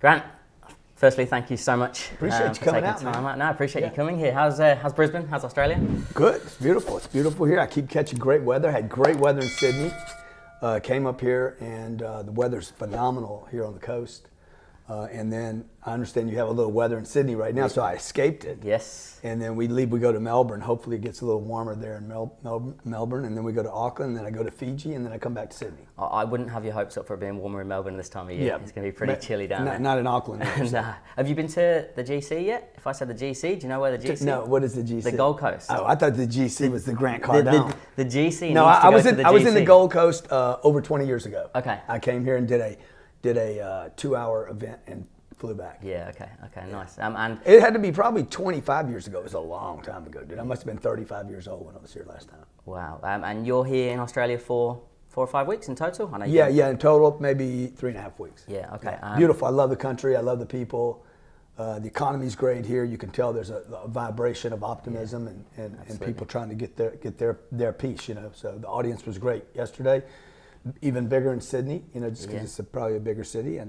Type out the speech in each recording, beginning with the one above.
Grant, firstly, thank you so much. Appreciate you coming out, man. No, I appreciate you coming here. How's Brisbane? How's Australia? Good. It's beautiful. It's beautiful here. I keep catching great weather. Had great weather in Sydney. Came up here, and the weather's phenomenal here on the coast. And then I understand you have a little weather in Sydney right now, so I escaped it. Yes. And then we go to Melbourne. Hopefully it gets a little warmer there in Melbourne. And then we go to Auckland, and then I go to Fiji, and then I come back to Sydney. I wouldn't have your hopes up for it being warmer in Melbourne this time of year. Yeah. It's going to be pretty chilly down there. Not in Auckland. Nah. Have you been to the GC yet? If I said the GC, do you know where the GC is? No, what is the GC? The Gold Coast. Oh, I thought the GC was the Grant Cardone. The GC. No, I was in the Gold Coast over 20 years ago. Okay. I came here and did a 2-hour event and flew back. Yeah, okay, nice. And it had to be probably 25 years ago. It was a long time ago, dude. I must have been 35 years old when I was here last time. Wow. And you're here in Australia for 4 or 5 weeks in total? I know yeah, in total, maybe 3.5 weeks. Yeah, okay. Beautiful. I love the country. I love the people. The economy's great here. You can tell there's a vibration of optimism and people trying to get their piece, you know. So the audience was great yesterday. Even bigger in Sydney, you know, just because it's probably a bigger city.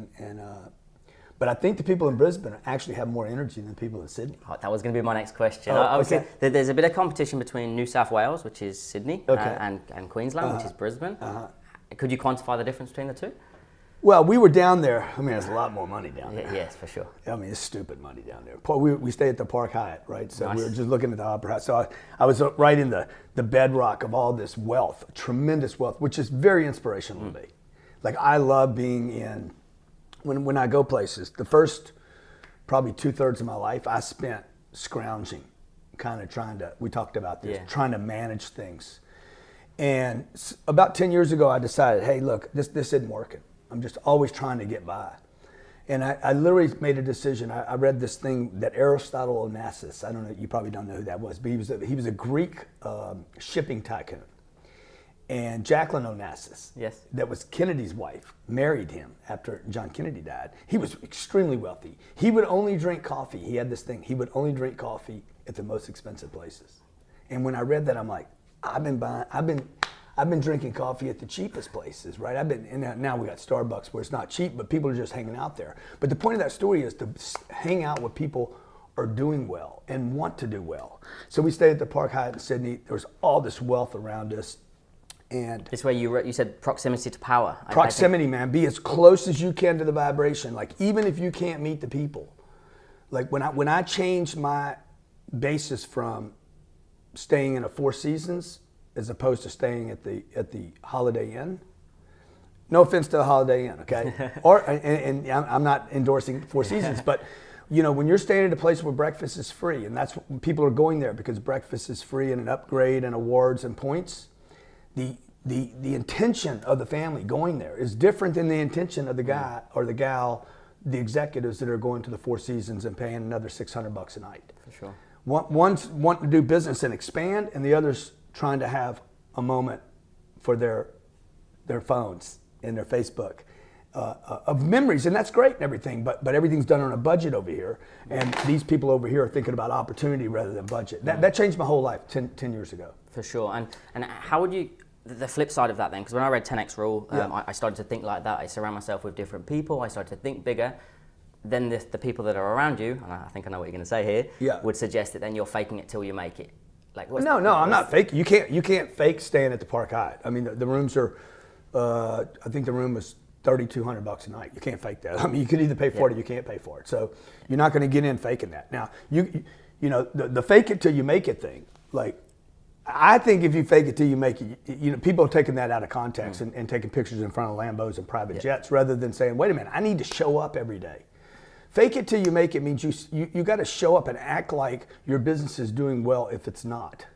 But I think the people in Brisbane actually have more energy than the people in Sydney. Oh, that was going to be my next question. Okay. There's a bit of competition between New South Wales, which is Sydney, and Queensland, which is Brisbane. Could you quantify the difference between the two? Well, we were down there. I mean, there's a lot more money down there. Yes, for sure. I mean, it's stupid money down there. We stayed at the Park Hyatt, right? So Nice. we were just looking at the Opera House. So I was right in the bedrock of all this wealth, tremendous wealth, which is very inspirational to me. Like, I love being in, when I go places, the first probably 2/3 of my life I spent scrounging, kind of we talked about this, trying to manage things. And about 10 years ago, I decided, hey, look, this isn't working. I'm just always trying to get by. And I literally made a decision. I read this thing that Aristotle Onassis, I don't know, you probably don't know who that was, but he was a Greek shipping tycoon. And Jacqueline Onassis, that was Kennedy's wife, married him after John Kennedy died. He was extremely wealthy. He would only drink coffee. He had this thing. He would only drink coffee at the most expensive places. And when I read that, I'm like, I've been drinking coffee at the cheapest places, right? And now we got Starbucks where it's not cheap, but people are just hanging out there. But the point of that story is to hang out with people are doing well and want to do well. So we stayed at the Park Hyatt in Sydney. There was all this wealth around us. And this way you said proximity to power. Proximity, man. Be as close as you can to the vibration. Like, even if you can't meet the people. Like, when I changed my basis from staying in a Four Seasons as opposed to staying at the Holiday Inn. No offense to the Holiday Inn, okay? And I'm not endorsing Four Seasons, but you know, when you're staying at a place where breakfast is free, and that's what people are going there because breakfast is free and an upgrade and awards and points. The intention of the family going there is different than the intention of the guy or the gal, the executives that are going to the Four Seasons and paying another $600 a night. For sure. One's wanting to do business and expand, and the other's trying to have a moment for their phones and their Facebook of memories, and that's great and everything, but everything's done on a budget over here, and these people over here are thinking about opportunity rather than budget. That changed my whole life 10 years ago. For sure. And how would you, the flip side of that then, because when I read 10X Rule, I started to think like that. I surround myself with different people. I started to think bigger. Then the people that are around you, and I think I know what you're going to say here, would suggest that then you're faking it till you make it. Like, no, I'm not faking. You can't fake staying at the Park Hyatt. I mean, the rooms are, I think the room was $3,200 a night. You can't fake that. I mean, you could either pay for it or you can't pay for it. So you're not going to get in faking that. Now, you know, the fake it till you make it thing, like, I think if you fake it till you make it, you know, people are taking that out of context and taking pictures in front of Lambos and private jets rather than saying, wait a minute, I need to show up every day. Fake it till you make it means you got to show up and act like your business is doing well if it's not.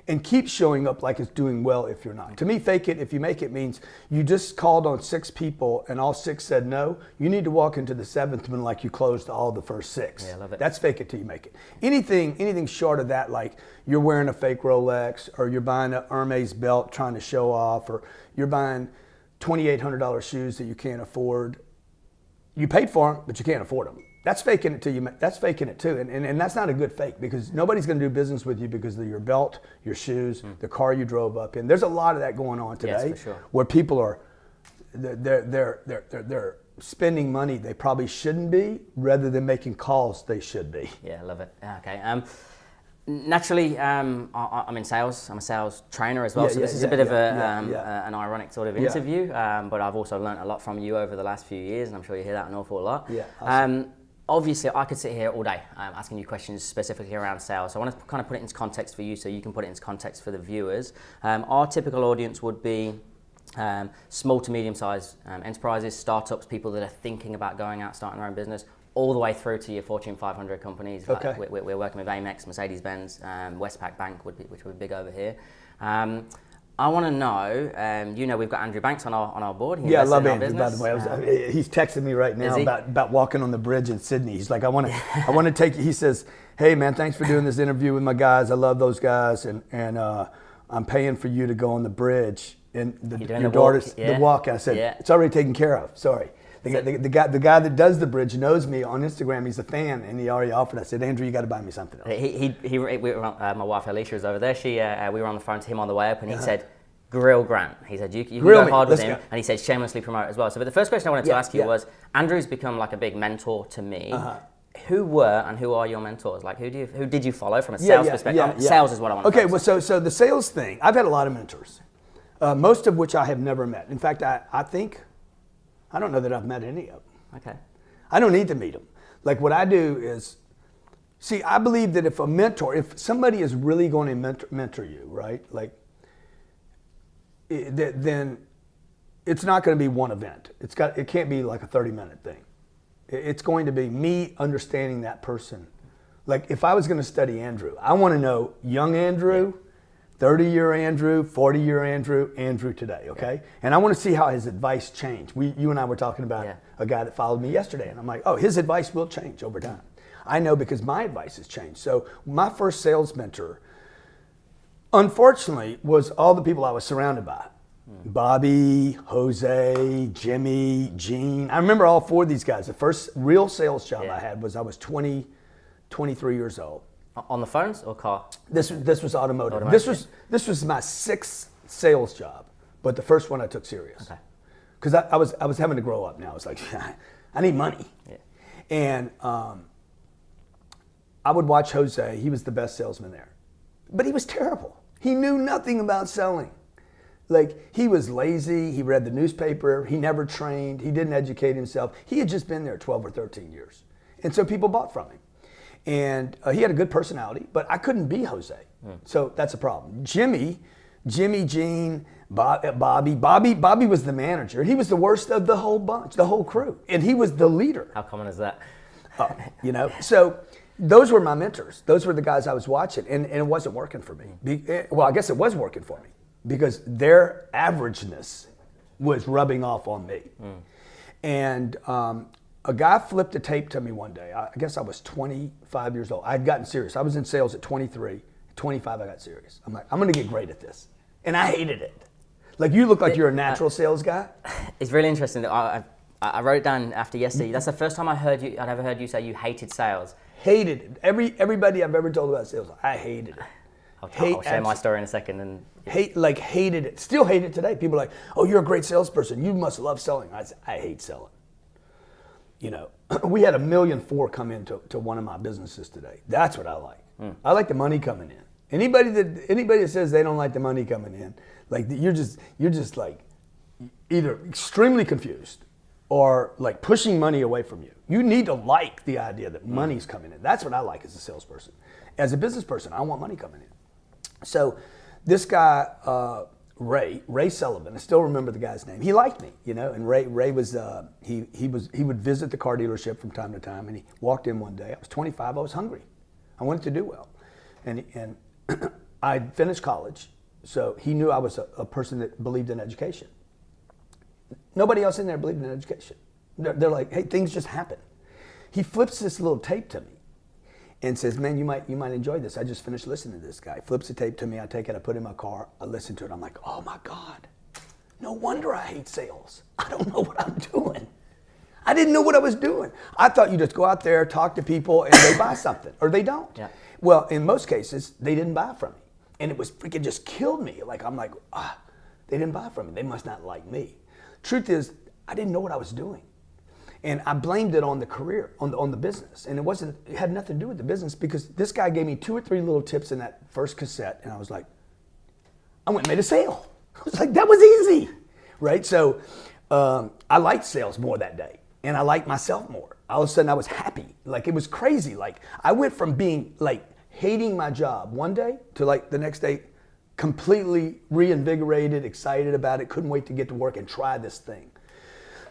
And keep showing up like it's doing well if you're not. To me, fake it if you make it means you just called on 6 people and all 6 said no. You need to walk into the 7th one like you closed all the first 6. Yeah, I love it. That's fake it till you make it. Anything short of that, like you're wearing a fake Rolex or you're buying a Hermes belt trying to show off or you're buying $2,800 shoes that you can't afford. You paid for them, but you can't afford them. That's faking it till you. That's faking it too, and that's not a good fake because nobody's going to do business with you because of your belt, your shoes, the car you drove up in. There's a lot of that going on today, yes, for sure. where people are, they're spending money they probably shouldn't be rather than making calls they should be. Yeah, I love it. Okay. Naturally, I'm in sales. I'm a sales trainer as well, so this is a bit of an ironic sort of interview, but I've also learned a lot from you over the last few years, and I'm sure you hear that an awful lot. Yeah, awesome. Obviously, I could sit here all day asking you questions specifically around sales, so I want to kind of put it into context for you so you can put it into context for the viewers. Our typical audience would be small to medium-sized enterprises, startups, people that are thinking about going out, starting their own business, all the way through to your Fortune 500 companies. Okay. Like we're working with Amex, Mercedes-Benz, Westpac Bank, which would be big over here. I want to know, we've got Andrew Banks on our board. I love Andrew, by the way. He's texting me right now about walking on the bridge in Sydney. He's like, I want to take you. He says, hey, man, thanks for doing this interview with my guys. I love those guys, and I'm paying for you to go on the bridge. And your daughter's the walk. And I said, it's already taken care of. Sorry. The guy that does the bridge knows me on Instagram. He's a fan, and he already offered. I said, Andrew, you got to buy me something else. My wife Alicia is over there. We were on the phone to him on the way up, and he said, "Grill Grant." He said, "You can go hard with him," and he said, "Shamelessly promote as well." So, but the first question I wanted to ask you was, Andrew's become like a big mentor to me. Who were and who are your mentors? Like, who did you follow from a sales perspective? Sales is what I want to Okay, well, so the sales thing, I've had a lot of mentors, most of which I have never met. In fact, I don't know that I've met any of them. Okay. I don't need to meet them. Like, what I do is, I believe that if somebody is really going to mentor you, right? Like, then it's not going to be one event. It can't be like a 30-minute thing. It's going to be me understanding that person. Like, if I was going to study Andrew, I want to know young Andrew, 30-year Andrew, 40-year Andrew today, okay? Yeah. And I want to see how his advice changed. You and I were talking about a guy that followed me yesterday, and I'm like, oh, his advice will change over time. I know because my advice has changed. So my first sales mentor, unfortunately, was all the people I was surrounded by. Bobby, Jose, Jimmy, Gene. I remember all four of these guys. The first real sales job I had was I was 23 years old. On the phones or car? This was automotive. This was my sixth sales job, but the first one I took serious. Okay. Because I was having to grow up now. I was like, I need money. Yeah. And I would watch Jose. He was the best salesman there, but he was terrible. He knew nothing about selling. Like, he was lazy. He read the newspaper. He never trained. He didn't educate himself. He had just been there 12 or 13 years, and so people bought from him. And he had a good personality, but I couldn't be Jose. So that's a problem. Jimmy, Gene, Bobby was the manager. He was the worst of the whole bunch, the whole crew. And he was the leader. How common is that? So those were my mentors. Those were the guys I was watching, and it wasn't working for me. Well, I guess it was working for me because their averageness was rubbing off on me. And a guy flipped a tape to me one day. I guess I was 25 years old. I'd gotten serious. I was in sales at 23. At 25, I got serious. I'm like, I'm going to get great at this. And I hated it. Like, you look like you're a natural sales guy. It's really interesting. I wrote it down after yesterday. That's the first time I'd ever heard you say you hated sales. Hated it. Everybody I've ever told about sales, I hated it. I'll share my story in a second. Hated it. Still hate it today. People are like, oh, you're a great salesperson. You must love selling. I hate selling. We had 1.4 million come into one of my businesses today. That's what I like. I like the money coming in. Anybody that says they don't like the money coming in, like, you're just like either extremely confused or like pushing money away from you. You need to like the idea that money's coming in. That's what I like as a salesperson. As a business person, I want money coming in. So this guy, Ray Sullivan, I still remember the guy's name. He liked me, and Ray was, he would visit the car dealership from time to time, and he walked in one day. I was 25, I was hungry. I wanted to do well. And I'd finished college, so he knew I was a person that believed in education. Nobody else in there believed in education. They're like, hey, things just happen. He flips this little tape to me and says, man, you might enjoy this. I just finished listening to this guy. Flips the tape to me. I take it. I put it in my car. I listen to it. I'm like, oh, my God. No wonder I hate sales. I don't know what I'm doing. I didn't know what I was doing. I thought you just go out there, talk to people, and they buy something, or they don't. Yeah. Well, in most cases, they didn't buy from me. And it was freaking just killed me. I'm like, they didn't buy from me. They must not like me. Truth is, I didn't know what I was doing. And I blamed it on the career, on the business. And it had nothing to do with the business, because this guy gave me 2 or 3 little tips in that first cassette. And I was like, I went and made a sale. I was like, that was easy, right? So I liked sales more that day. And I liked myself more. All of a sudden I was happy. Like, it was crazy. Like, I went from being like hating my job one day to like the next day completely reinvigorated, excited about it, couldn't wait to get to work and try this thing.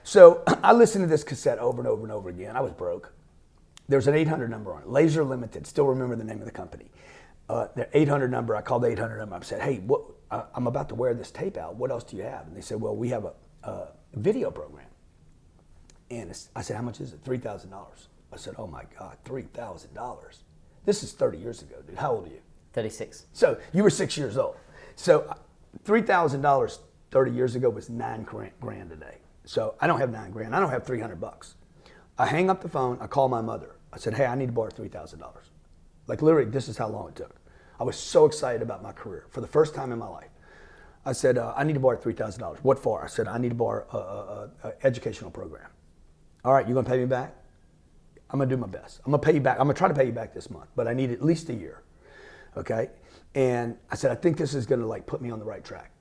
So I listened to this cassette over and over and over again. I was broke. There's an 800 number on it, Laser Limited. Still remember the name of the company. The 800 number, I called the 800 number. I said, hey, I'm about to wear this tape out. What else do you have? And they said, well, we have a video program. And I said, how much is it? $3,000. I said, oh my God, $3,000. This is 30 years ago, dude. How old are you? 36. So you were 6 years old. So $3,000 30 years ago was $9 grand today. So I don't have $9 grand. I don't have $300. I hang up the phone. I call my mother. I said, hey, I need to borrow $3,000. Like, literally, this is how long it took. I was so excited about my career for the first time in my life. I said, I need to borrow $3,000. What for? I said, I need to borrow an educational program. All right, you're going to pay me back? I'm going to do my best. I'm going to pay you back. I'm going to try to pay you back this month, but I need at least a year. Okay? And I said, I think this is going to like put me on the right track.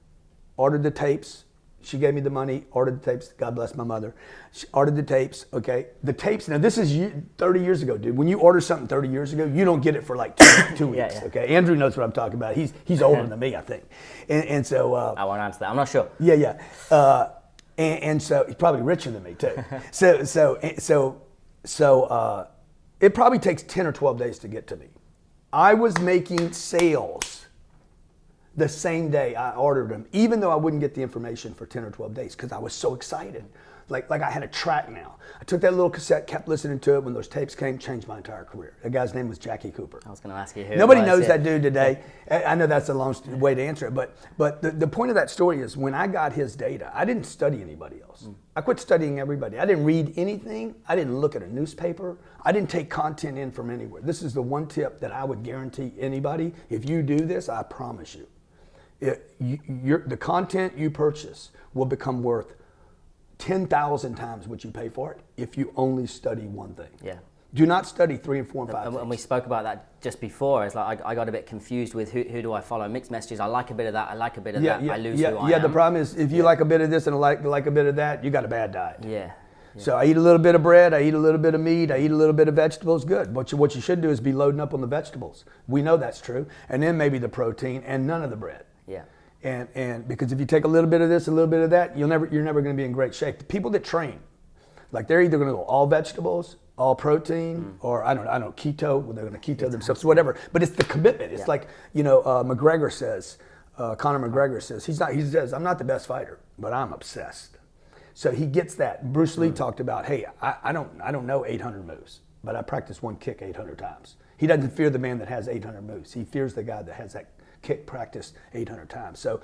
Ordered the tapes. She gave me the money, ordered the tapes. God bless my mother. She ordered the tapes, okay? The tapes, now this is 30 years ago, dude. When you order something 30 years ago, you don't get it for like two weeks, yeah. okay? Andrew knows what I'm talking about. He's older than me, I think. And so... I won't answer that. I'm not sure. Yeah. And so he's probably richer than me, too. So it probably takes 10 or 12 days to get to me. I was making sales the same day I ordered them, even though I wouldn't get the information for 10 or 12 days, because I was so excited. Like I had a track now. I took that little cassette, kept listening to it. When those tapes came, changed my entire career. The guy's name was Jackie Cooper. I was going to ask you who. Nobody knows that dude today. I know that's a long way to answer it, but the point of that story is when I got his data, I didn't study anybody else. I quit studying everybody. I didn't read anything. I didn't look at a newspaper. I didn't take content in from anywhere. This is the one tip that I would guarantee anybody. If you do this, I promise you, the content you purchase will become worth 10,000 times what you pay for it if you only study one thing. Yeah. Do not study 3 and 4 and 5 things. And we spoke about that just before. It's like I got a bit confused with who do I follow. Mixed messages. I like a bit of that. I like a bit of that. I lose who I am. The problem is if you like a bit of this and like a bit of that, you got a bad diet. Yeah. So I eat a little bit of bread, I eat a little bit of meat, I eat a little bit of vegetables, good. What you should do is be loading up on the vegetables. We know that's true. And then maybe the protein and none of the bread. Yeah. And because if you take a little bit of this, a little bit of that, you're never going to be in great shape. The people that train, like they're either going to go all vegetables, all protein, or I don't know, keto. They're going to keto themselves, whatever. But it's the commitment. It's like McGregor says, Conor McGregor says he says I'm not the best fighter, but I'm obsessed. So he gets that. Bruce Lee talked about, hey, I don't know 800 moves, but I practice one kick 800 times. He doesn't fear the man that has 800 moves. He fears the guy that has that kick practiced 800 times. So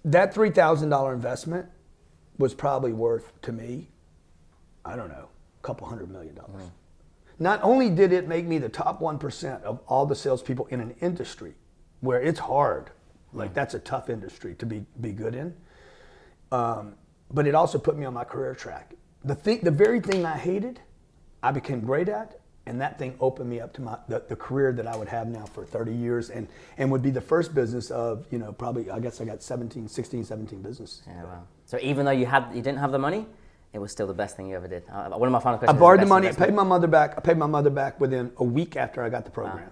that $3,000 investment was probably worth to me, I don't know, a couple $100 million. Not only did it make me the top 1% of all the salespeople in an industry where it's hard, like that's a tough industry to be good in, but it also put me on my career track. The very thing I hated, I became great at. And that thing opened me up to the career that I would have now for 30 years and would be the first business of, probably, I guess I got 17 businesses. Yeah, wow. So even though you didn't have the money, it was still the best thing you ever did. One of my final questions. I borrowed the money, I paid my mother back. I paid my mother back within a week after I got the program. Wow.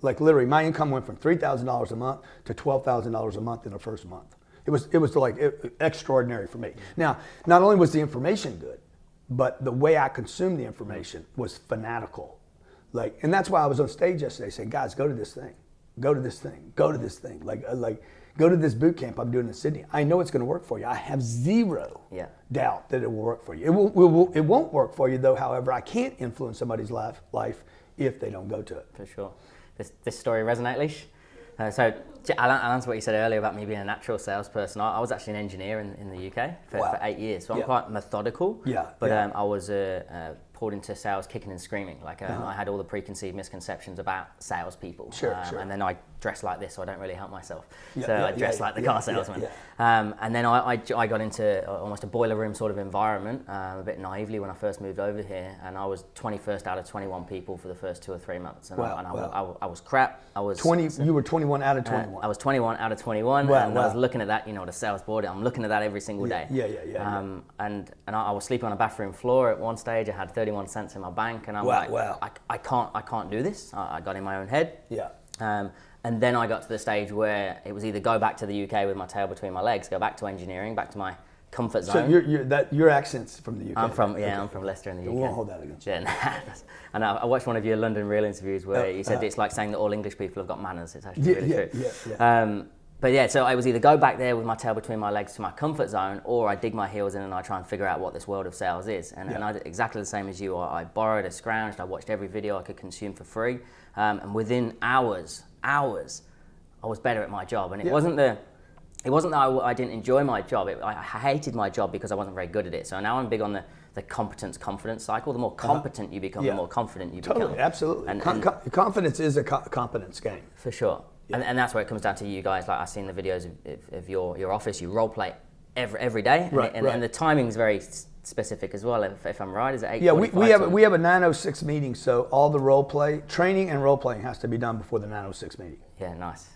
Like literally, my income went from $3,000 a month to $12,000 a month in the first month. It was like extraordinary for me. Now, not only was the information good, but the way I consumed the information was fanatical. And that's why I was on stage yesterday saying, guys, go to this thing. Go to this thing. Go to this thing. Go to this boot camp I'm doing in Sydney. I know it's going to work for you. I have zero doubt that it will work for you. It won't work for you, though, however, I can't influence somebody's life if they don't go to it. For sure. This story resonate, Leash? So I'll answer what you said earlier about me being a natural salesperson. I was actually an engineer in the UK for 8 years, so I'm quite methodical. Yeah. But I was poured into sales kicking and screaming. Like I had all the preconceived misconceptions about salespeople. Sure. And then I dress like this, so I don't really help myself. Yeah, so I dress like the car salesman. And then I got into almost a boiler room sort of environment, a bit naively when I first moved over here, and I was 21st out of 21 people for the first 2 or 3 months. And, I was crap. I was 20. You were 21 out of 21. I was 21 out of 21, and I was looking at that, the sales board. I'm looking at that every single day. And I was sleeping on a bathroom floor at one stage. I had 31 cents in my bank, and I'm I can't do this. I got in my own head. And then I got to the stage where it was either go back to the UK with my tail between my legs, go back to engineering, back to my comfort zone. So your accent's from the UK? I'm from Leicester in the UK. We won't hold that against you. And I watched one of your London Real interviews where you said it's like saying that all English people have got manners. It's actually really true. But yeah, so I was either go back there with my tail between my legs to my comfort zone, or I dig my heels in and I try and figure out what this world of sales is. And I did exactly the same as you. I borrowed, I scrounged, I watched every video I could consume for free. And within hours, I was better at my job. And it wasn't that I didn't enjoy my job. I hated my job because I wasn't very good at it. So now I'm big on the competence-confidence cycle. The more competent you become, the more confident you become. Totally, absolutely. And confidence is a competence game. For sure. And that's where it comes down to you guys. Like I've seen the videos of your office. You role play every day, and the timing's very specific as well. If I'm right, is it 8:45? Yeah, we have a 9:06 meeting. So all the role play training and role playing has to be done before the 9:06 meeting. Yeah, nice.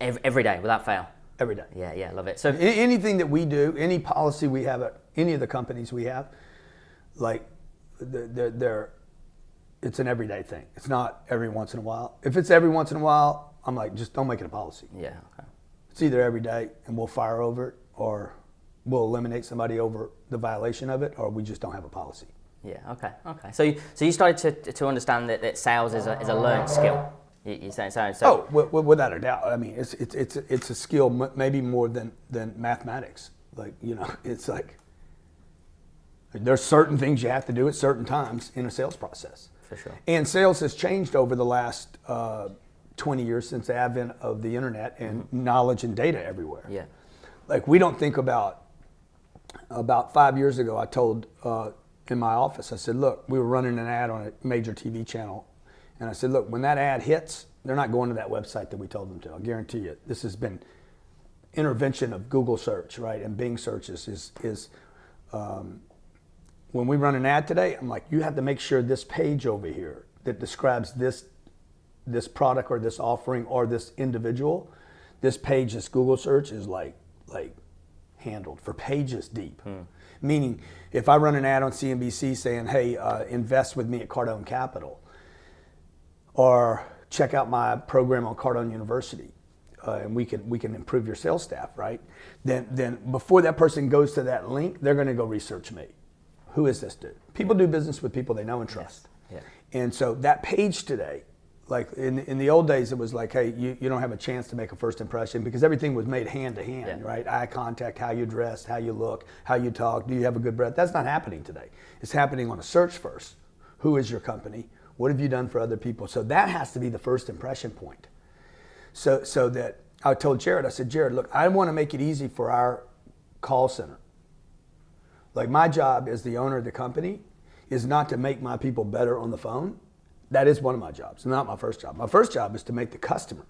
Every day without fail. Every day. Yeah, love it. So anything that we do, any policy we have at any of the companies we have, like it's an everyday thing. It's not every once in a while. If it's every once in a while, I'm like, just don't make it a policy. Yeah, okay. It's either every day and we'll fire over it, or we'll eliminate somebody over the violation of it, or we just don't have a policy. Yeah, okay. So you started to understand that sales is a learned skill. You saying so? Oh, without a doubt. I mean, it's a skill maybe more than mathematics. Like, it's like there's certain things you have to do at certain times in a sales process. For sure. And sales has changed over the last 20 years since the advent of the internet and knowledge and data everywhere. Yeah. Like we don't think about 5 years ago, I told in my office, I said, look, we were running an ad on a major TV channel. And I said, look, when that ad hits, they're not going to that website that we told them to. I'll guarantee you. This has been intervention of Google search, right? And Bing searches is when we run an ad today, I'm like, you have to make sure this page over here that describes this product or this offering or this individual, this page, this Google search is like handled for pages deep. Meaning, if I run an ad on CNBC saying, hey, invest with me at Cardone Capital, or check out my program on Cardone University, and we can improve your sales staff, right? Then before that person goes to that link, they're going to go research me. Who is this dude? People do business with people they know and trust. Yeah. And so that page today, like in the old days, it was like, hey, you don't have a chance to make a first impression because everything was made hand to hand, right? Eye contact, how you dress, how you look, how you talk, do you have a good breath? That's not happening today. It's happening on a search first. Who is your company? What have you done for other people? So that has to be the first impression point. So that I told Jared, I said, Jared, look, I want to make it easy for our call center. Like my job as the owner of the company is not to make my people better on the phone. That is one of my jobs, not my first job. My first job is to make the customer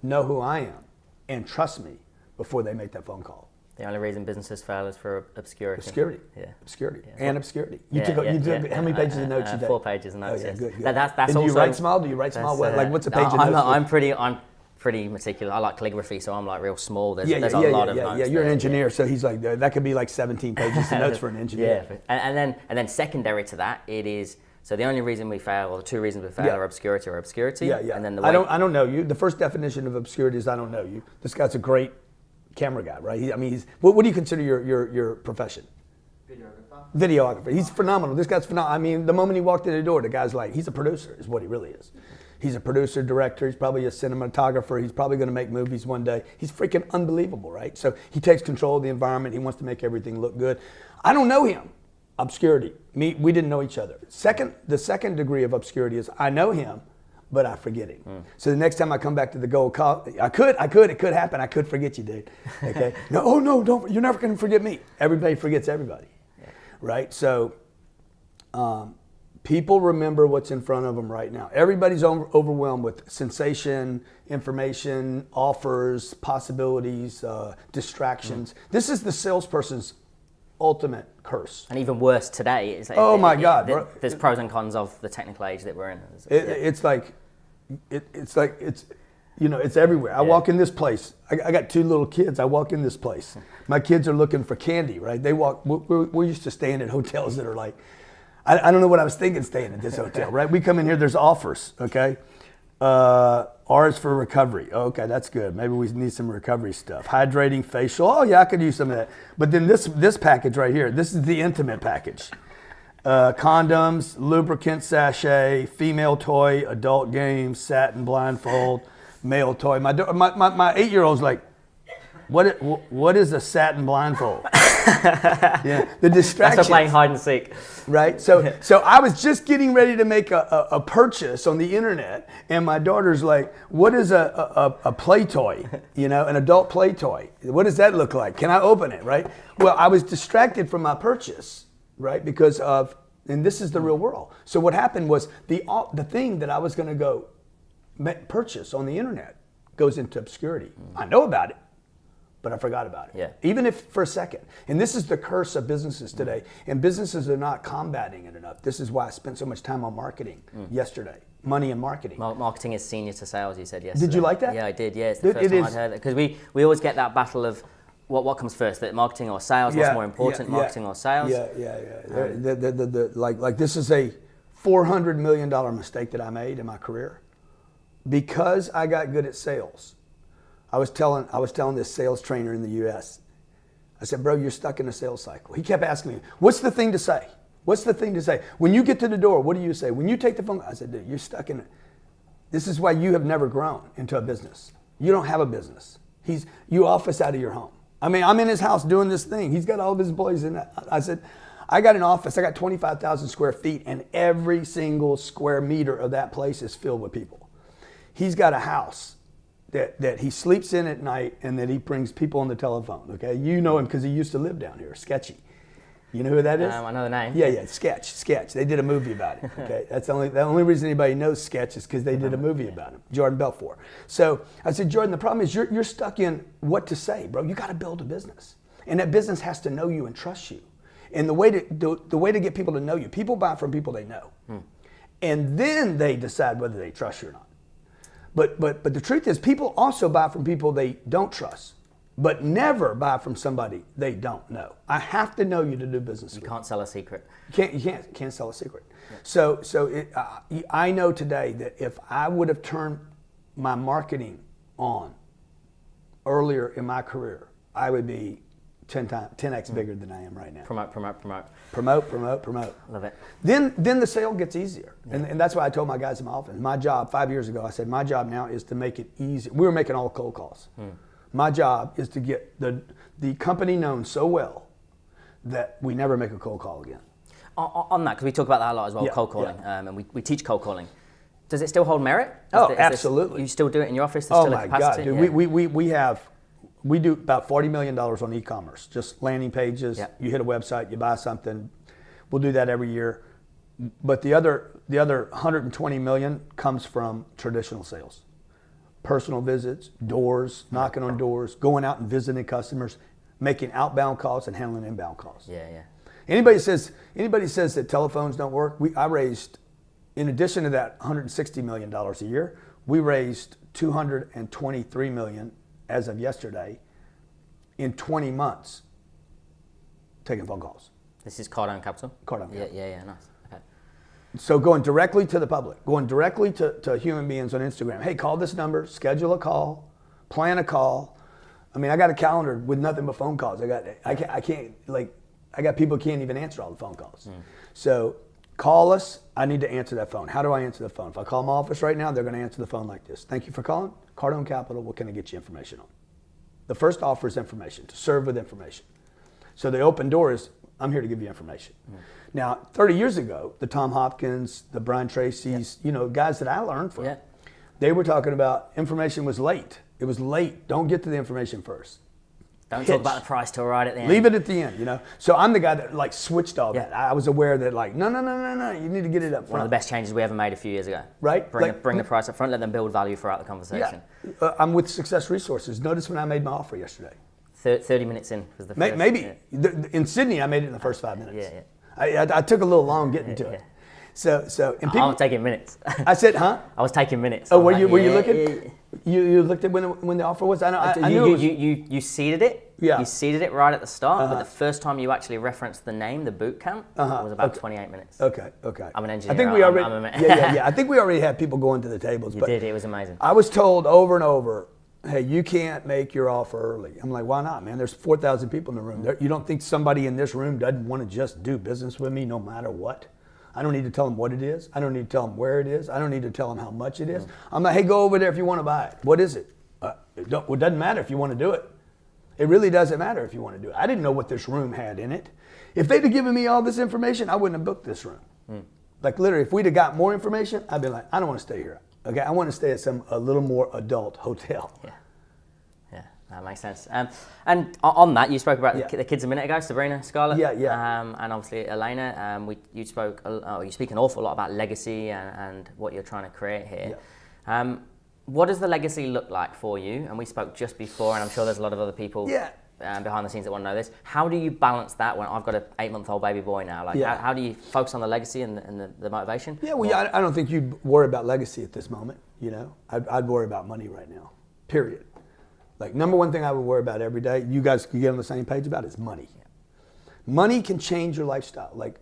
know who I am and trust me before they make that phone call. The only reason businesses fail is for obscurity. Obscurity. Yeah. Obscurity. Yeah. And obscurity. You took how many pages of notes you did? 4 pages of notes. Oh, yeah, yes. good. That's and do you write small? Do you write small? Like what's a page of notes? I'm pretty meticulous. I like calligraphy, so I'm like real small. There's a lot of notes. Yeah, you're an engineer, so he's like, that could be like 17 pages of notes for an engineer. Yeah, and then secondary to that, it is, so the only reason we fail, or the two reasons we fail are obscurity. Yeah. And then I don't know you. The first definition of obscurity is I don't know you. This guy's a great camera guy, right? What do you consider your profession? Videographer. He's phenomenal. This guy's phenomenal. I mean, the moment he walked in the door, the guy's like, he's a producer, is what he really is. He's a producer, director. He's probably a cinematographer. He's probably going to make movies one day. He's freaking unbelievable, right? So he takes control of the environment. He wants to make everything look good. I don't know him. Obscurity. We didn't know each other. The second degree of obscurity is I know him, but I forget him. So the next time I come back to the gold call, it could happen. I could forget you, dude. Okay. No, don't. You're never going to forget me. Everybody forgets everybody, right? So People remember what's in front of them right now. Everybody's overwhelmed with sensation, information, offers, possibilities, distractions. This is the salesperson's ultimate curse. And even worse today. It's like, oh my God. There's pros and cons of the technical age that we're in. It's everywhere. I walk in this place. I got 2 little kids. I walk in this place. My kids are looking for candy, right? We're used to staying at hotels that are like, I don't know what I was thinking staying at this hotel, right? We come in here, there's offers, okay? R is for recovery. Okay, that's good. Maybe we need some recovery stuff. Hydrating facial. Oh yeah, I could use some of that. But then this package right here, this is the intimate package. Condoms, lubricant sachet, female toy, adult games, satin blindfold, male toy. My 8-year-old's like, what is a satin blindfold? Yeah, the distraction. That's for playing hide and seek. Right. So I was just getting ready to make a purchase on the internet, and my daughter's like, "What is a play toy? You know, an adult play toy? What does that look like? Can I open it?" Right. Well, I was distracted from my purchase, right, because of, and this is the real world. So what happened was the thing that I was going to go purchase on the internet goes into obscurity. I know about it, but I forgot about it. Yeah. Even if for a second. And this is the curse of businesses today. And businesses are not combating it enough. This is why I spent so much time on marketing yesterday. Money and marketing. Marketing is senior to sales, you said yesterday. Did you like that? Yeah, I did. Yeah, it's the first time I'd heard it. Because we always get that battle of what comes first, that marketing or sales, what's more important, marketing or sales? Like this is a $400 million mistake that I made in my career. Because I got good at sales. I was telling this sales trainer in the U.S. I said, "Bro, you're stuck in a sales cycle." He kept asking me, "What's the thing to say? What's the thing to say? When you get to the door, what do you say? When you take the phone?" I said, "Dude, you're stuck in it. This is why you have never grown into a business. You don't have a business. You office out of your home. I mean, I'm in his house doing this thing. He's got all of his employees in that." I said, "I got an office. I got 25,000 square feet, and every single square meter of that place is filled with people. He's got a house that he sleeps in at night, and that he brings people on the telephone." Okay, you know him because he used to live down here. Sketchy, you know who that is? I know the name. Yeah, Sketch. They did a movie about it. Okay, that's the only reason anybody knows Sketch is because they did a movie about him, Jordan Belfort. So I said, "Jordan, the problem is you're stuck in what to say, bro. You got to build a business, and that business has to know you and trust you. And the way to get people to know you, people buy from people they know, and then they decide whether they trust you or not. But the truth is, people also buy from people they don't trust, but never buy from somebody they don't know. I have to know you to do business with. You can't sell a secret. You can't sell a secret. Yeah. So I know today that if I would have turned my marketing on earlier in my career, I would be 10x bigger than I am right now. Promote. Love it. Then the sale gets easier. Yeah. And that's why I told my guys in my office, my job 5 years ago, I said, my job now is to make it easy. We were making all cold calls. My job is to get the company known so well that we never make a cold call again. On that, because we talk about that a lot as well, cold calling, and we teach cold calling. Does it still hold merit? Absolutely. You still do it in your office? There's still a capacity? God, dude. We do about $40 million on e-commerce, just landing pages. Yeah. You hit a website, you buy something. We'll do that every year. But the other 120 million comes from traditional sales. Personal visits, doors, knocking on doors, going out and visiting customers, making outbound calls and handling inbound calls. Yeah. Anybody says that telephones don't work, I raised, in addition to that $160 million a year, we raised $223 million as of yesterday in 20 months taking phone calls. This is Cardone Capital? Cardone Capital. Yeah, nice. Okay. So going directly to the public, going directly to human beings on Instagram. Hey, call this number, schedule a call, plan a call. I mean, I got a calendar with nothing but phone calls. I got people who can't even answer all the phone calls. So call us. I need to answer that phone. How do I answer the phone? If I call my office right now, they're going to answer the phone like this. "Thank you for calling. Cardone Capital, what can I get you information on?" The first offer is information, to serve with information. So the open door is, I'm here to give you information. Now, 30 years ago, the Tom Hopkins, the Brian Tracy's, guys that I learned from, they were talking about information was late. It was late. Don't get to the information first. Don't talk about the price till right at the end. Leave it at the end, you know. So I'm the guy that like switched all that. I was aware that like, no, you need to get it up front. One of the best changes we ever made a few years ago. Right. Bring the price up front, let them build value throughout the conversation. Yeah. I'm with Success Resources. Notice when I made my offer yesterday. 30 minutes in was the first. Maybe. Yeah. In Sydney, I made it in the first 5 minutes. Yeah. I took a little long getting to it. So and people, I was taking minutes. I said, huh? I was taking minutes. Oh, were you looking? You looked at when the offer was? I knew you seeded it. Yeah. You seeded it right at the start, but the first time you actually referenced the name, the boot camp, was about 28 minutes. Okay. I'm an engineer. I think we already. I think we already had people going to the tables. You did. It was amazing. I was told over and over, hey, you can't make your offer early. I'm like, why not, man? There's 4,000 people in the room. You don't think somebody in this room doesn't want to just do business with me no matter what? I don't need to tell them what it is. I don't need to tell them where it is. I don't need to tell them how much it is. I'm like, hey, go over there if you want to buy it. What is it? It doesn't matter if you want to do it. It really doesn't matter if you want to do it. I didn't know what this room had in it. If they'd have given me all this information, I wouldn't have booked this room. Like literally, if we'd have got more information, I'd be like, I don't want to stay here. Okay, I want to stay at a little more adult hotel. Yeah, that makes sense. And on that, you spoke about the kids a minute ago, Sabrina, Scarlett, and obviously Elena. You speak an awful lot about legacy and what you're trying to create here. What does the legacy look like for you? And we spoke just before, and I'm sure there's a lot of other people behind the scenes that want to know this. How do you balance that when I've got an 8-month-old baby boy now? Like, how do you focus on the legacy and the motivation? Yeah, well, I don't think you'd worry about legacy at this moment. You know, I'd worry about money right now. Period. Like, number one thing I would worry about every day, you guys can get on the same page about, is money. Money can change your lifestyle. Like,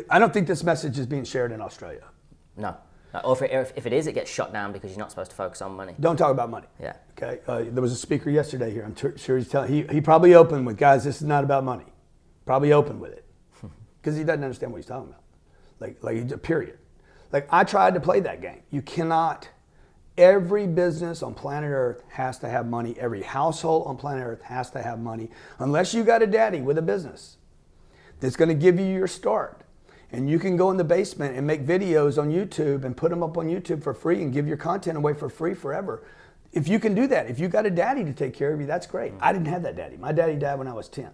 I don't think this message is being shared in Australia. No. Or if it is, it gets shut down because you're not supposed to focus on money. Don't talk about money. Yeah. Okay. There was a speaker yesterday here. I'm sure he's telling. He probably opened with, guys, this is not about money. Probably opened with it because he doesn't understand what he's talking about. Like period. Like, I tried to play that game. You cannot. Every business on planet Earth has to have money. Every household on planet Earth has to have money, unless you got a daddy with a business that's going to give you your start. And you can go in the basement and make videos on YouTube and put them up on YouTube for free and give your content away for free forever. If you can do that, if you got a daddy to take care of you, that's great. I didn't have that daddy. My daddy died when I was 10.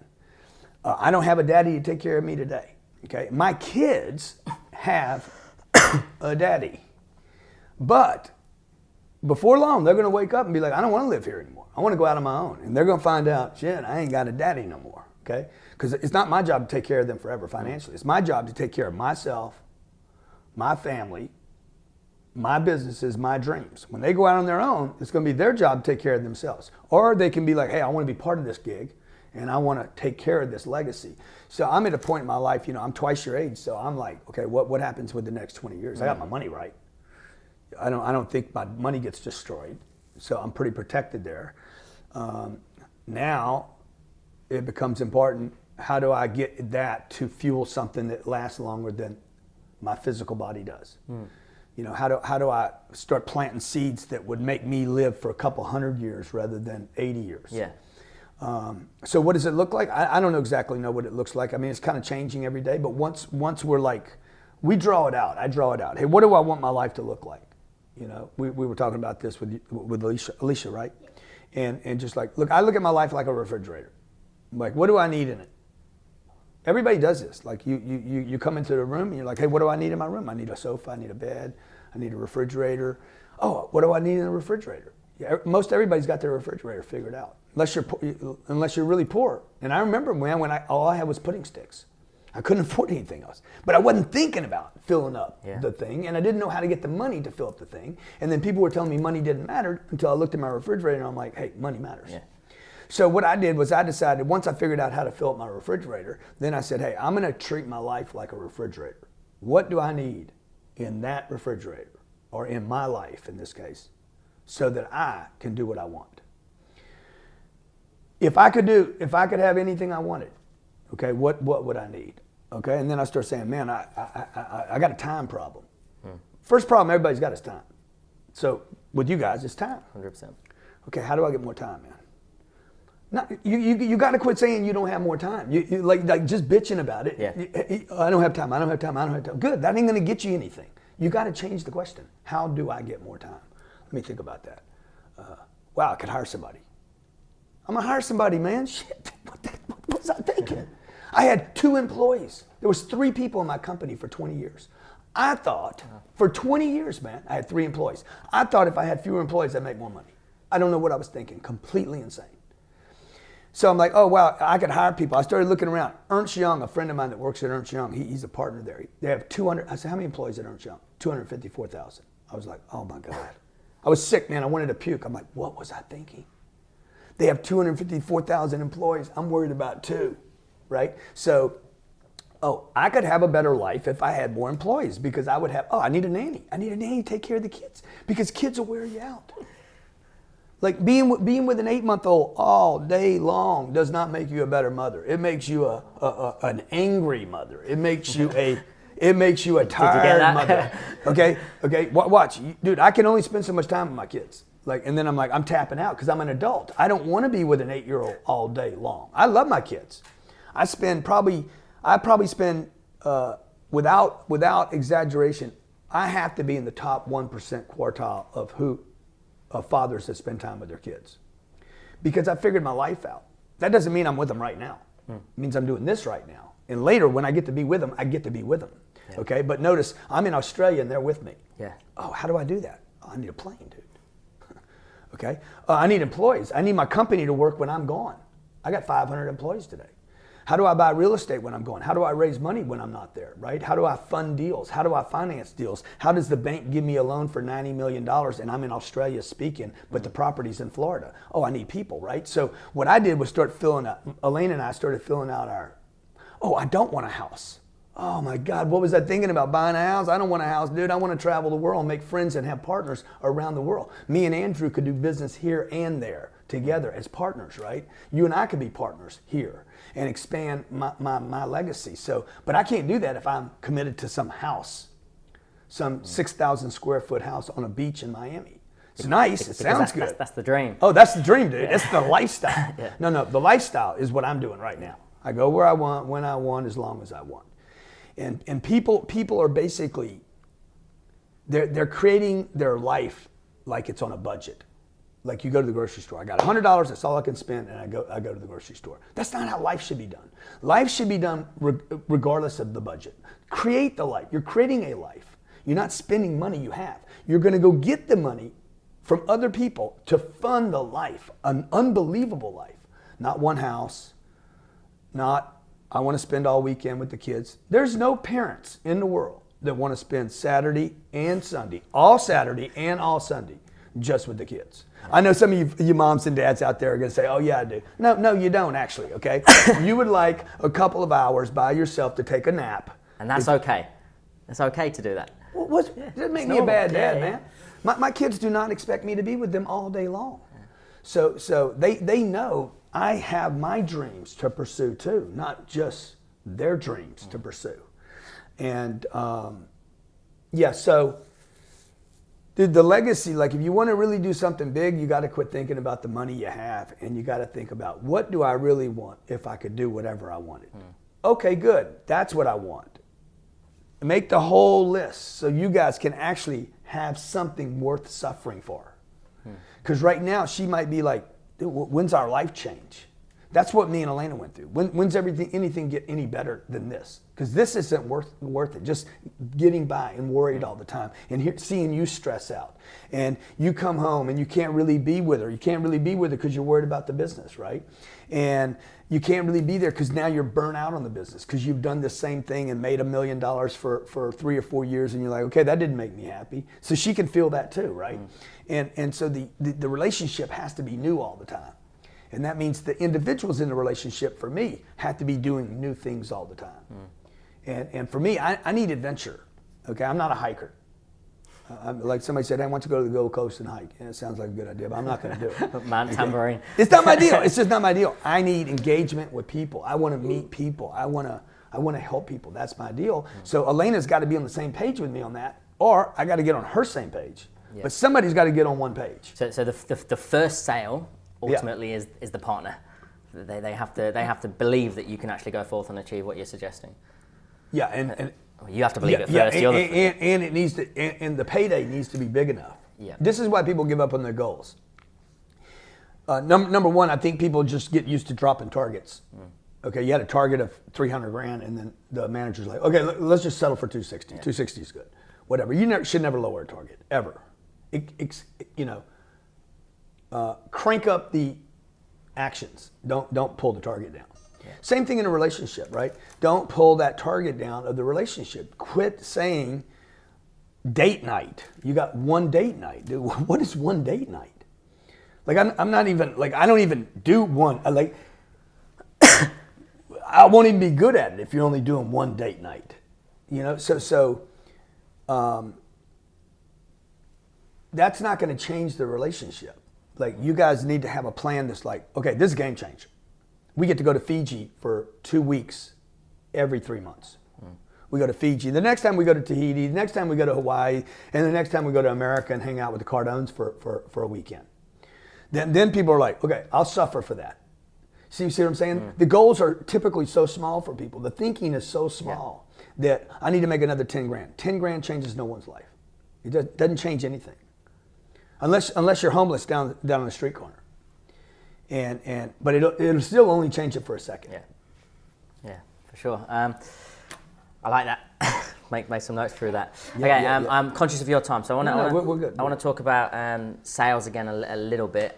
I don't have a daddy to take care of me today. Okay, my kids have a daddy, but before long they're going to wake up and be like, I don't want to live here anymore. I want to go out on my own, and they're going to find out, shit, I ain't got a daddy no more. Okay. Because it's not my job to take care of them forever financially. It's my job to take care of myself, my family, my businesses, my dreams. When they go out on their own, it's going to be their job to take care of themselves. Or they can be like, hey, I want to be part of this gig and I want to take care of this legacy. So I'm at a point in my life, you know, I'm twice your age. So I'm like, okay, what happens with the next 20 years? I got my money right. I don't think my money gets destroyed. So I'm pretty protected there. Now it becomes important. How do I get that to fuel something that lasts longer than my physical body does? You know, how do I start planting seeds that would make me live for a couple 100 years rather than 80 years? Yeah. So what does it look like? I don't exactly know what it looks like. I mean, it's kind of changing every day, but once we're like, we draw it out. I draw it out. Hey, what do I want my life to look like? You know, we were talking about this with Alicia, right? And just like, look, I look at my life like a refrigerator. Like, what do I need in it? Everybody does this. Like, you come into the room and you're like, hey, what do I need in my room? I need a sofa, I need a bed, I need a refrigerator. Oh, what do I need in a refrigerator? Yeah, most everybody's got their refrigerator figured out, unless you're really poor. And I remember, man, when all I had was pudding sticks. I couldn't afford anything else. But I wasn't thinking about filling up the thing, and I didn't know how to get the money to fill up the thing. And then people were telling me money didn't matter until I looked at my refrigerator and I'm like, hey, money matters. Yeah. So what I did was I decided, once I figured out how to fill up my refrigerator, then I said, hey, I'm going to treat my life like a refrigerator. What do I need in that refrigerator, or in my life in this case, so that I can do what I want? If I could have anything I wanted, okay, what would I need? Okay, and then I start saying, man, I got a time problem. First problem everybody's got is time. So with you guys, it's time. 100%. Okay, how do I get more time, man? No, you got to quit saying you don't have more time. You like just bitching about it. Yeah. I don't have time. I don't have time. I don't have time. Good. That ain't going to get you anything. You got to change the question. How do I get more time? Let me think about that. Wow, I could hire somebody. I'm going to hire somebody, man. Shit, what was I thinking? I had 2 employees. There was 3 people in my company for 20 years. I thought, for 20 years, man, I had 3 employees. I thought if I had fewer employees, I'd make more money. I don't know what I was thinking. Completely insane. So I'm like, oh, wow, I could hire people. I started looking around. Ernst Young, a friend of mine that works at Ernst Young, he's a partner there. They have 200. I said, how many employees at Ernst Young? 254,000. I was like, oh, my God. I was sick, man. I wanted to puke. I'm like, what was I thinking? They have 254,000 employees. I'm worried about 2, right? So, I could have a better life if I had more employees because I would have, I need a nanny. I need a nanny to take care of the kids because kids will wear you out. Like being with an 8-month-old all day long does not make you a better mother. It makes you an angry mother. It makes you a tired mother. Okay. Watch, dude. I can only spend so much time with my kids. And then I'm tapping out because I'm an adult. I don't want to be with an 8-year-old all day long. I love my kids. I probably spend without exaggeration. I have to be in the top 1% quartile of fathers that spend time with their kids because I figured my life out. That doesn't mean I'm with them right now. It means I'm doing this right now. And later when I get to be with them, I get to be with them. Yeah. Okay, but notice I'm in Australia and they're with me. Yeah. Oh, how do I do that? Oh, I need a plane, dude. Okay, I need employees. I need my company to work when I'm gone. I got 500 employees today. How do I buy real estate when I'm gone? How do I raise money when I'm not there, right? How do I fund deals? How do I finance deals? How does the bank give me a loan for $90 million and I'm in Australia speaking, but the property's in Florida? Oh, I need people, right? So what I did was start filling out, Elaine and I started filling out I don't want a house. Oh my God, what was I thinking about buying a house? I don't want a house, dude. I want to travel the world, make friends and have partners around the world. Me and Andrew could do business here and there together as partners, right? You and I could be partners here and expand my legacy. So, but I can't do that if I'm committed to some house, some 6,000 square foot house on a beach in Miami. It's nice, it sounds good. That's the dream. Oh, that's the dream, dude. That's the lifestyle. Yeah. No, the lifestyle is what I'm doing right now. I go where I want, when I want, as long as I want. And people are basically, they're creating their life like it's on a budget. Like you go to the grocery store. I got $100, that's all I can spend, and I go to the grocery store. That's not how life should be done. Life should be done regardless of the budget. Create the life. You're creating a life. You're not spending money you have. You're going to go get the money from other people to fund the life, an unbelievable life. Not one house, not I want to spend all weekend with the kids. There's no parents in the world that want to spend Saturday and Sunday, all Saturday and all Sunday, just with the kids. I know some of you moms and dads out there are going to say, oh yeah, I do. No, you don't actually, okay? You would like a couple of hours by yourself to take a nap. And that's okay. It's okay to do that. Well, doesn't make me a bad dad, man. My kids do not expect me to be with them all day long. Yeah. So they know I have my dreams to pursue too, not just their dreams to pursue. And so the legacy, like if you want to really do something big, you got to quit thinking about the money you have and you got to think about what do I really want if I could do whatever I wanted. Okay, good. That's what I want. Make the whole list so you guys can actually have something worth suffering for. Because right now she might be like, dude, when's our life change? That's what me and Elena went through. When's anything get any better than this? Because this isn't worth it. Just getting by and worried all the time and seeing you stress out. And you come home and you can't really be with her. You can't really be with her because you're worried about the business, right? And you can't really be there because now you're burnt out on the business because you've done the same thing and made $1 million for 3 or 4 years and you're like, okay, that didn't make me happy. So she can feel that too, right? And so the relationship has to be new all the time. And that means the individuals in the relationship, for me, have to be doing new things all the time. And for me, I need adventure. Okay, I'm not a hiker. Like somebody said, I want to go to the Gold Coast and hike. And it sounds like a good idea, but I'm not going to do it. Man, tambourine. It's not my deal. It's just not my deal. I need engagement with people. I want to meet people. I want to help people. That's my deal. So Elena's got to be on the same page with me on that, or I got to get on her same page. Yeah. But somebody's got to get on one page. So the first sale ultimately is the partner. They have to believe that you can actually go forth and achieve what you're suggesting. Yeah, and you have to believe it first. And it needs to, and the payday needs to be big enough. Yeah. This is why people give up on their goals. Number one, I think people just get used to dropping targets. Okay, you had a target of 300 grand, and then the manager's like, okay, let's just settle for 260. 260 is good. Whatever. You should never lower a target, ever. Crank up the actions. Don't pull the target down. Yeah. Same thing in a relationship, right? Don't pull that target down of the relationship. Quit saying date night. You got one date night. Dude, what is one date night? Like I'm not even like I don't even do one. I won't even be good at it if you're only doing one date night. So that's not going to change the relationship. Like you guys need to have a plan that's like, okay, this is a game changer. We get to go to Fiji for 2 weeks every 3 months. We go to Fiji. The next time we go to Tahiti, the next time we go to Hawaii, and the next time we go to America and hang out with the Cardones for a weekend. Then people are like, okay, I'll suffer for that. See what I'm saying? The goals are typically so small for people. The thinking is so small that I need to make another 10 grand. 10 grand changes no one's life. It doesn't change anything. Unless you're homeless down on the street corner. But it'll still only change it for a second. Yeah, for sure. I like that. Make some notes through that. I'm conscious of your time, so we're good. I want to talk about sales again a little bit.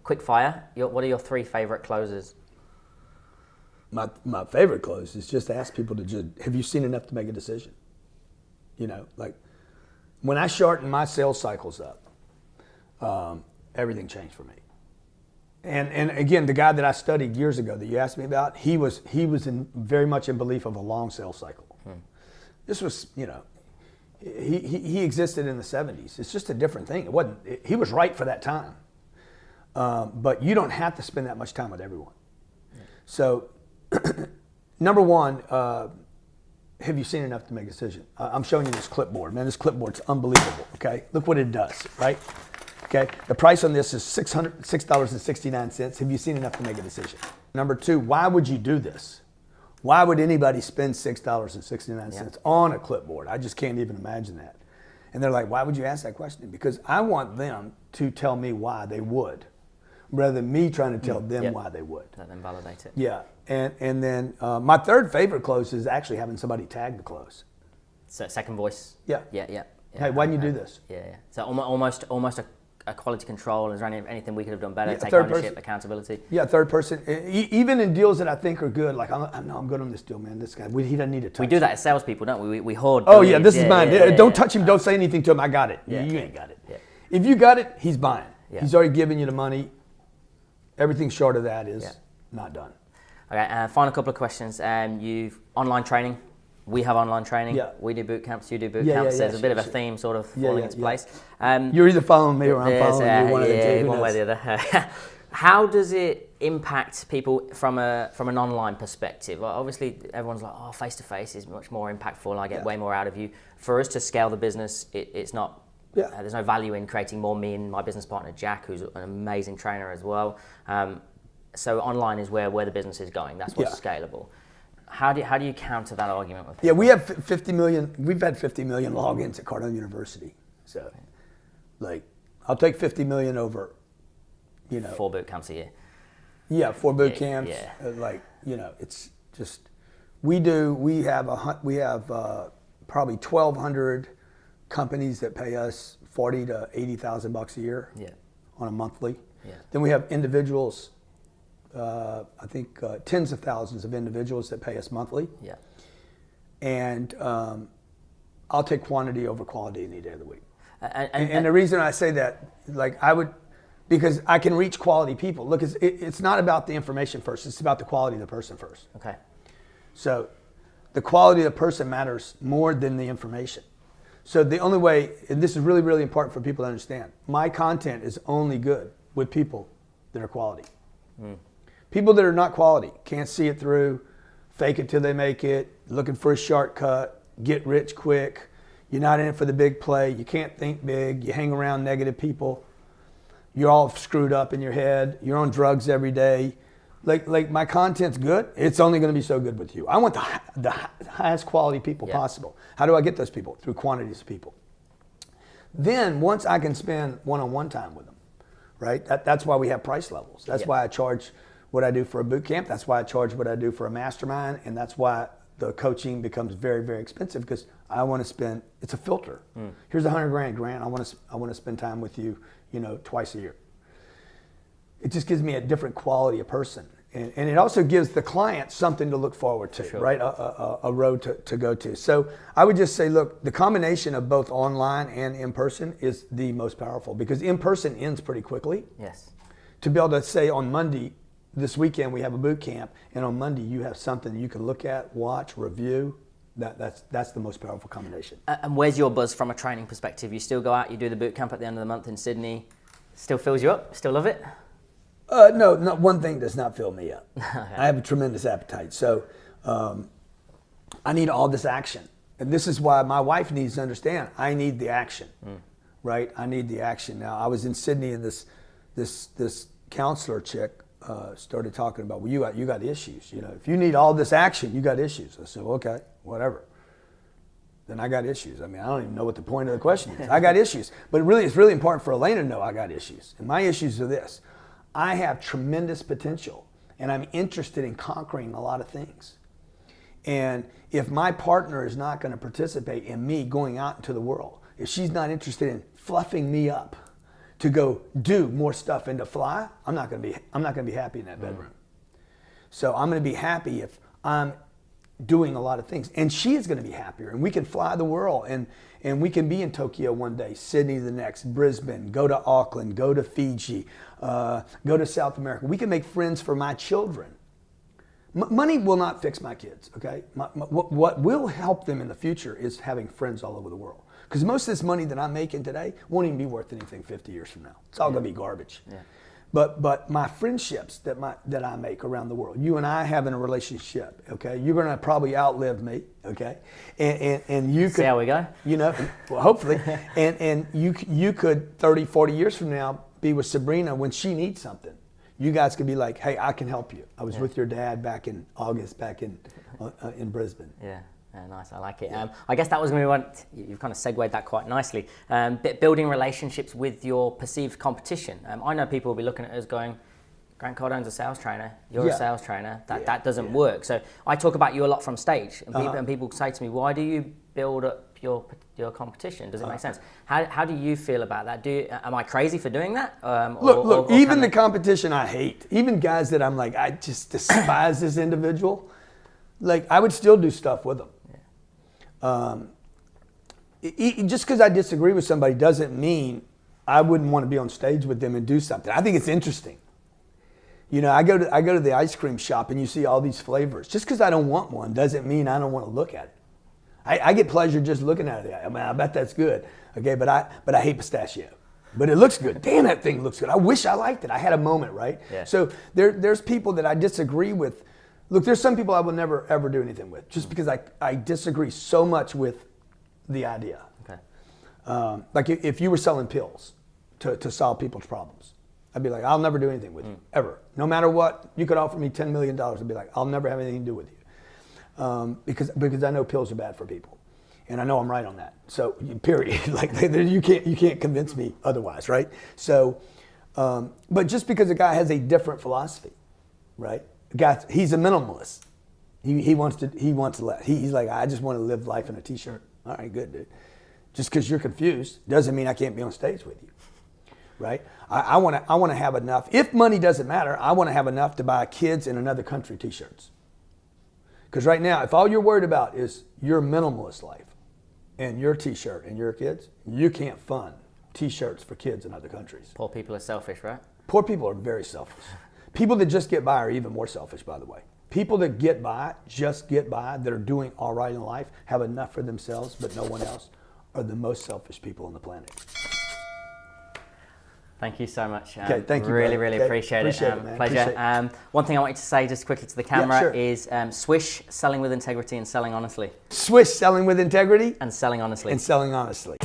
Quick fire. What are your 3 favorite closes? My favorite close is just to ask people to just, have you seen enough to make a decision? Like when I shorten my sales cycles up, everything changed for me. And again, the guy that I studied years ago that you asked me about, he was very much in belief of a long sales cycle. This was, he existed in the 70s. It's just a different thing. He was right for that time. But you don't have to spend that much time with everyone. So, number one, have you seen enough to make a decision? I'm showing you this clipboard. Man, this clipboard's unbelievable, okay? Look what it does, right? Okay, the price on this is $6.69. Have you seen enough to make a decision? Number 2, why would you do this? Why would anybody spend $6.69 on a clipboard? I just can't even imagine that. And they're like, why would you ask that question? Because I want them to tell me why they would, rather than me trying to tell them why they would. Let them validate it. Yeah, and then my 3rd favorite close is actually having somebody tag the close. So second voice. Yeah. Hey, why didn't you do this? Yeah. So almost a quality control. Is there anything we could have done better? Take third ownership, person. Accountability. Yeah, third person. Even in deals that I think are good, like I'm good on this deal, man. This guy, he doesn't need to touch. We do that as salespeople, don't we? We hoard. Oh yeah, this is mine. Don't touch him. Don't say anything to him. I got it. You ain't got it. Yeah. If you got it, he's buying. Yeah. He's already giving you the money. Everything short of that is not done. Okay. Final couple of questions. You've online training. We have online training. Yeah. We do boot camps. You do boot camps. There's a bit of a theme sort of falling into place. You're either following me or I'm following you. One way or the other. How does it impact people from an online perspective? Well, obviously, everyone's like, oh, face-to-face is much more impactful. I get way more out of you. For us to scale the business, it's not. There's no value in creating more. Me and my business partner Jack, who's an amazing trainer as well. So online is where the business is going. That's what's scalable. How do you counter that argument with people? Yeah, we have 50 million. We've had 50 million logins at Cardone University. So, like, I'll take 50 million over, 4 boot camps a year. Yeah, 4 boot camps. It's just we have probably 1,200 companies that pay us $40,000 to $80,000 a year on a monthly. Yeah. Then we have individuals. I think tens of thousands of individuals that pay us monthly. Yeah. And I'll take quantity over quality any day of the week. And the reason I say that, because I can reach quality people. Look, it's not about the information first. It's about the quality of the person first. Okay. So the quality of the person matters more than the information. So the only way, and this is really, really important for people to understand, my content is only good with people that are quality. People that are not quality, can't see it through, fake it till they make it, looking for a shortcut, get rich quick, you're not in it for the big play, you can't think big, you hang around negative people, you're all screwed up in your head, you're on drugs every day. Like my content's good, it's only gonna be so good with you. I want the highest quality people possible. How do I get those people? Through quantities of people. Then once I can spend one-on-one time with them, right? That's why we have price levels. That's why I charge what I do for a boot camp. That's why I charge what I do for a mastermind. And that's why the coaching becomes very, very expensive, because I want to spend, it's a filter. Here's $100,000, Grant. I want to spend time with you, twice a year. It just gives me a different quality of person. And it also gives the client something to look forward to, right? A road to go to. So I would just say, look, the combination of both online and in person is the most powerful, because in person ends pretty quickly. Yes. To be able to say on Monday, this weekend we have a boot camp, and on Monday you have something you can look at, watch, review. That's the most powerful combination. And where's your buzz from a training perspective? You still go out, you do the boot camp at the end of the month in Sydney. Still fills you up? Still love it? No, one thing does not fill me up. Okay. I have a tremendous appetite. So I need all this action. And this is why my wife needs to understand, I need the action, right? I need the action. Now, I was in Sydney, and this counselor chick started talking about, well, you got issues. If you need all this action, you got issues. I said, well, okay, whatever. Then I got issues. I mean, I don't even know what the point of the question is. I got issues. But it's really important for Elena to know I got issues. And my issues are this. I have tremendous potential, and I'm interested in conquering a lot of things. And if my partner is not going to participate in me going out into the world, if she's not interested in fluffing me up to go do more stuff and to fly, I'm not going to be happy in that bedroom. So I'm going to be happy if I'm doing a lot of things, and she is going to be happier, and we can fly the world, and we can be in Tokyo one day, Sydney the next, Brisbane, go to Auckland, go to Fiji, go to South America. We can make friends for my children. Money will not fix my kids, okay? What will help them in the future is having friends all over the world. Because most of this money that I'm making today won't even be worth anything 50 years from now. It's all going to be garbage. Yeah. But my friendships that I make around the world, you and I having a relationship, okay? You're going to probably outlive me, okay? And you could... See how we go? Well, hopefully. and you could 30, 40 years from now be with Sabrina when she needs something. You guys could be like, hey, I can help you. I was with your dad back in August, back in Brisbane. Yeah. Nice, I like it. I guess that was going to be one, you've kind of segued that quite nicely. Building relationships with your perceived competition. I know people will be looking at us going, Grant Cardone's a sales trainer, you're a sales trainer, that doesn't work. So I talk about you a lot from stage, and people say to me, why do you build up your competition? Does it make sense? How do you feel about that? Am I crazy for doing that? Look, even the competition I hate, even guys that I'm like, I just despise this individual, like I would still do stuff with them. Just because I disagree with somebody doesn't mean I wouldn't want to be on stage with them and do something. I think it's interesting. I go to the ice cream shop and you see all these flavors. Just because I don't want one doesn't mean I don't want to look at it. I get pleasure just looking at it. I mean, I bet that's good. Okay, but I hate pistachio. But it looks good. Damn, that thing looks good. I wish I liked it. I had a moment, right? Yeah. So there's people that I disagree with. Look, there's some people I will never, ever do anything with just because I disagree so much with the idea. Okay. Like if you were selling pills to solve people's problems, I'd be like, I'll never do anything with you, ever. No matter what, you could offer me $10 million. I'd be like, I'll never have anything to do with you. Because I know pills are bad for people. And I know I'm right on that. So, period. Like you can't convince me otherwise, right? So, but just because a guy has a different philosophy, right? He's a minimalist. He wants less. He's like, I just want to live life in a t-shirt. All right, good, dude. Just because you're confused doesn't mean I can't be on stage with you, right? I want to have enough. If money doesn't matter, I want to have enough to buy kids in another country t-shirts. Because right now, if all you're worried about is your minimalist life and your t-shirt and your kids, you can't fund t-shirts for kids in other countries. Poor people are selfish, right? Poor people are very selfish. People that just get by are even more selfish, by the way. People that get by, that are doing all right in life, have enough for themselves but no one else, are the most selfish people on the planet. Thank you so much. Okay, thank you. Really appreciate it. Man. Pleasure. One thing I wanted to say just quickly to the camera is Swish, selling with integrity and selling honestly. Swish, selling with integrity. And selling honestly. And selling honestly.